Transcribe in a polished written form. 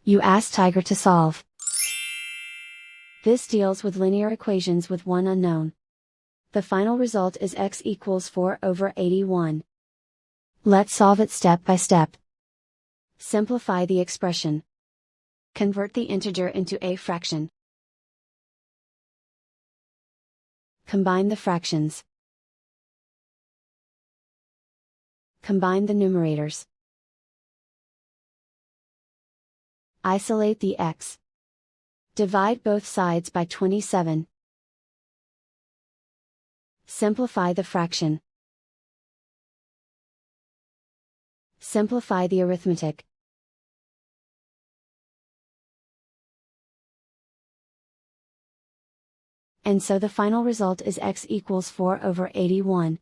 You ask Tiger to solve. This deals with linear equations with one unknown. The final result is x equals 4/81. Let's solve it step by step. Simplify the expression. Convert the integer into a fraction. Combine the fractions. Combine the numerators. Isolate the x. Divide both sides by 27. Simplify the fraction. Simplify the arithmetic. And so the final result is x equals 4/81.